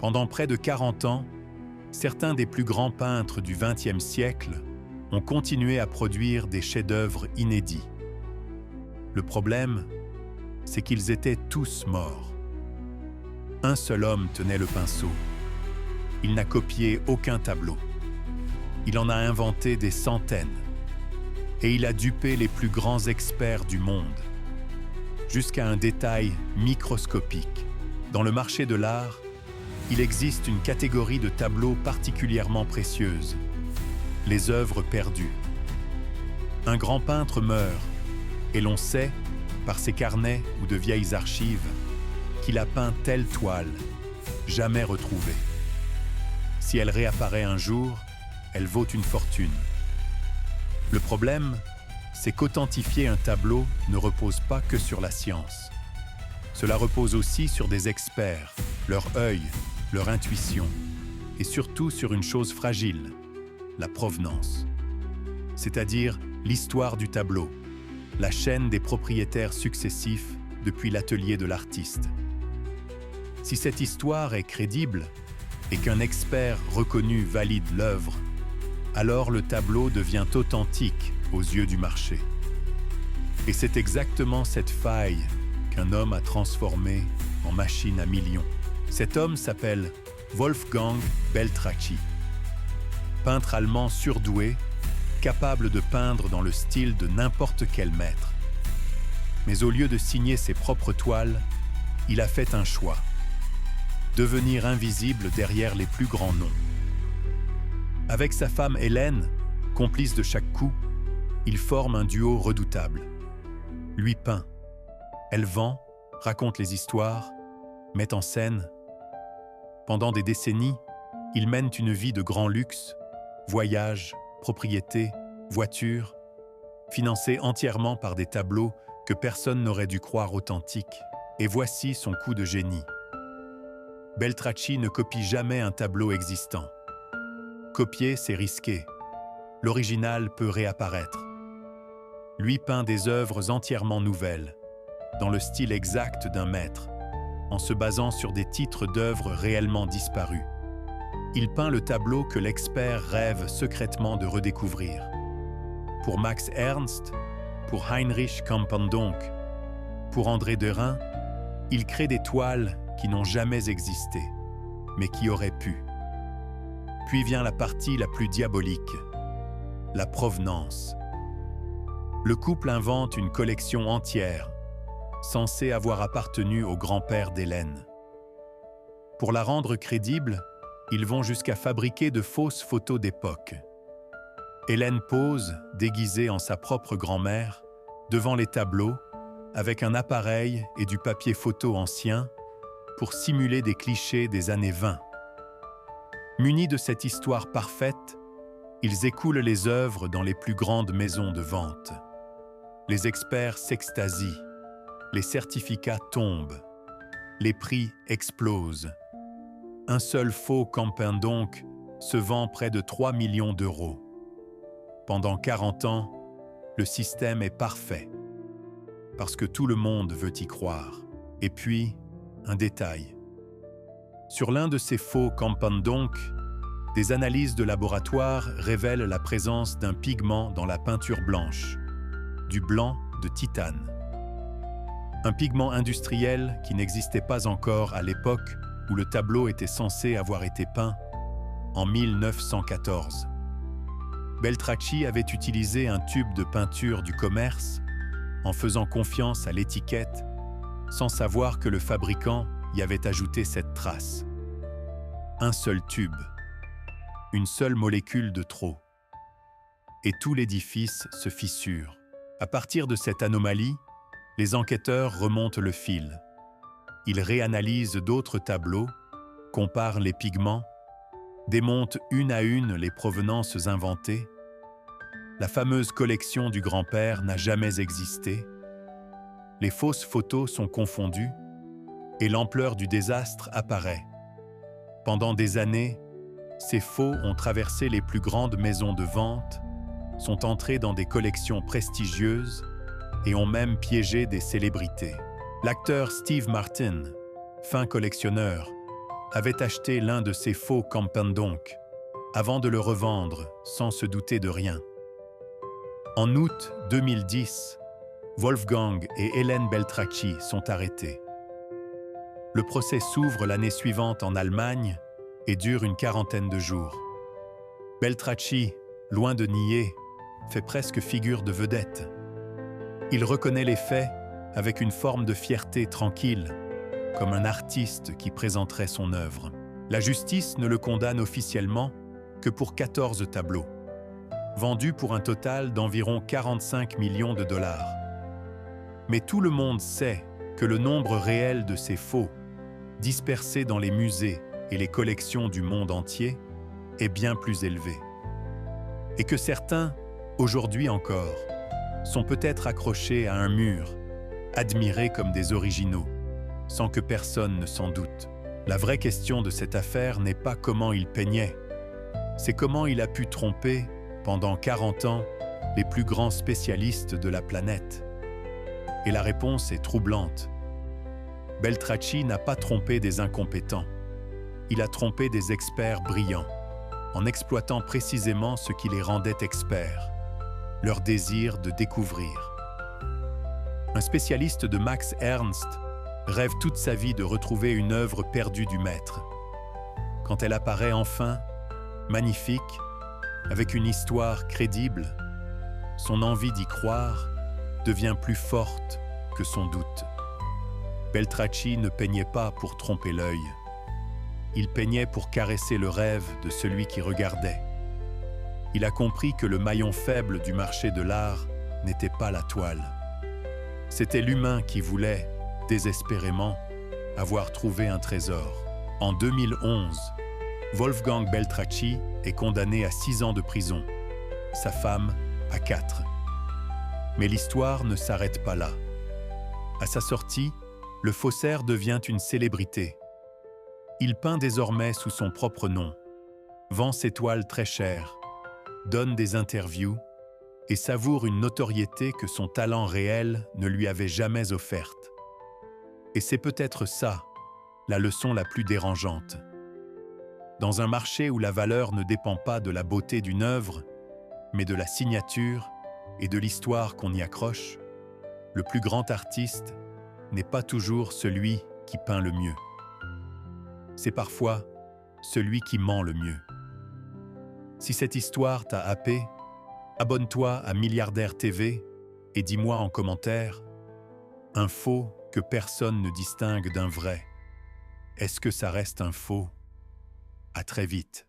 Pendant près de 40 ans, certains des plus grands peintres du XXe siècle ont continué à produire des chefs-d'œuvre inédits. Le problème, c'est qu'ils étaient tous morts. Un seul homme tenait le pinceau. Il n'a copié aucun tableau. Il en a inventé des centaines. Et il a dupé les plus grands experts du monde, jusqu'à un détail microscopique. Dans le marché de l'art, il existe une catégorie de tableaux particulièrement précieuses, les œuvres perdues. Un grand peintre meurt, et l'on sait, par ses carnets ou de vieilles archives, qu'il a peint telle toile, jamais retrouvée. Si elle réapparaît un jour, elle vaut une fortune. Le problème, c'est qu'authentifier un tableau ne repose pas que sur la science. Cela repose aussi sur des experts, leur œil, leur intuition, et surtout sur une chose fragile, la provenance. C'est-à-dire l'histoire du tableau, la chaîne des propriétaires successifs depuis l'atelier de l'artiste. Si cette histoire est crédible et qu'un expert reconnu valide l'œuvre, alors le tableau devient authentique aux yeux du marché. Et c'est exactement cette faille qu'un homme a transformée en machine à millions. Cet homme s'appelle Wolfgang Beltracchi. Peintre allemand surdoué, capable de peindre dans le style de n'importe quel maître. Mais au lieu de signer ses propres toiles, il a fait un choix. Devenir invisible derrière les plus grands noms. Avec sa femme Hélène, complice de chaque coup, il forme un duo redoutable. Lui peint. Elle vend, raconte les histoires, met en scène. Pendant des décennies, ils mènent une vie de grand luxe, voyages, propriétés, voitures, financés entièrement par des tableaux que personne n'aurait dû croire authentiques. Et voici son coup de génie. Beltracchi ne copie jamais un tableau existant. Copier, c'est risqué. L'original peut réapparaître. Lui peint des œuvres entièrement nouvelles, dans le style exact d'un maître, en se basant sur des titres d'œuvres réellement disparus. Il peint le tableau que l'expert rêve secrètement de redécouvrir. Pour Max Ernst, pour Heinrich Campendonck, pour André Derain, il crée des toiles qui n'ont jamais existé, mais qui auraient pu. Puis vient la partie la plus diabolique, la provenance. Le couple invente une collection entière, censée avoir appartenu au grand-père d'Hélène. Pour la rendre crédible, ils vont jusqu'à fabriquer de fausses photos d'époque. Hélène pose, déguisée en sa propre grand-mère, devant les tableaux, avec un appareil et du papier photo ancien, pour simuler des clichés des années 20. Munis de cette histoire parfaite, ils écoulent les œuvres dans les plus grandes maisons de vente. Les experts s'extasient, les certificats tombent, les prix explosent. Un seul faux Campendonck se vend près de 3 millions d'euros. Pendant 40 ans, le système est parfait, parce que tout le monde veut y croire. Et puis, un détail. Sur l'un de ces faux Campendonck, des analyses de laboratoire révèlent la présence d'un pigment dans la peinture blanche, du blanc de titane. Un pigment industriel qui n'existait pas encore à l'époque où le tableau était censé avoir été peint, en 1914. Beltracchi avait utilisé un tube de peinture du commerce en faisant confiance à l'étiquette, sans savoir que le fabricant y avait ajouté cette trace. Un seul tube, une seule molécule de trop. Et tout l'édifice se fissure. À partir de cette anomalie, les enquêteurs remontent le fil. Ils réanalysent d'autres tableaux, comparent les pigments, démontent une à une les provenances inventées. La fameuse collection du grand-père n'a jamais existé. Les fausses photos sont confondues et l'ampleur du désastre apparaît. Pendant des années, ces faux ont traversé les plus grandes maisons de vente, sont entrés dans des collections prestigieuses et ont même piégé des célébrités. L'acteur Steve Martin, fin collectionneur, avait acheté l'un de ces faux Campendonk avant de le revendre sans se douter de rien. En août 2010, Wolfgang et Hélène Beltracchi sont arrêtés. Le procès s'ouvre l'année suivante en Allemagne et dure une quarantaine de jours. Beltracchi, loin de nier, fait presque figure de vedette. Il reconnaît les faits avec une forme de fierté tranquille, comme un artiste qui présenterait son œuvre. La justice ne le condamne officiellement que pour 14 tableaux, vendus pour un total d'environ 45 millions de dollars. Mais tout le monde sait que le nombre réel de ces faux, dispersés dans les musées et les collections du monde entier, est bien plus élevé. Et que certains, aujourd'hui encore, sont peut-être accrochés à un mur, admirés comme des originaux, sans que personne ne s'en doute. La vraie question de cette affaire n'est pas comment il peignait, c'est comment il a pu tromper, pendant 40 ans, les plus grands spécialistes de la planète. Et la réponse est troublante. Beltracchi n'a pas trompé des incompétents. Il a trompé des experts brillants, en exploitant précisément ce qui les rendait experts, leur désir de découvrir. Un spécialiste de Max Ernst rêve toute sa vie de retrouver une œuvre perdue du maître. Quand elle apparaît enfin, magnifique, avec une histoire crédible, son envie d'y croire devient plus forte que son doute. Beltracchi ne peignait pas pour tromper l'œil. Il peignait pour caresser le rêve de celui qui regardait. Il a compris que le maillon faible du marché de l'art n'était pas la toile. C'était l'humain qui voulait, désespérément, avoir trouvé un trésor. En 2011, Wolfgang Beltracchi est condamné à 6 ans de prison, sa femme à 4. Mais l'histoire ne s'arrête pas là. À sa sortie, le faussaire devient une célébrité. Il peint désormais sous son propre nom, vend ses toiles très chères, donne des interviews et savoure une notoriété que son talent réel ne lui avait jamais offerte. Et c'est peut-être ça, la leçon la plus dérangeante. Dans un marché où la valeur ne dépend pas de la beauté d'une œuvre, mais de la signature et de l'histoire qu'on y accroche, le plus grand artiste n'est pas toujours celui qui peint le mieux. C'est parfois celui qui ment le mieux. Si cette histoire t'a happé, abonne-toi à Milliardaire TV et dis-moi en commentaire un faux que personne ne distingue d'un vrai. Est-ce que ça reste un faux ? À très vite.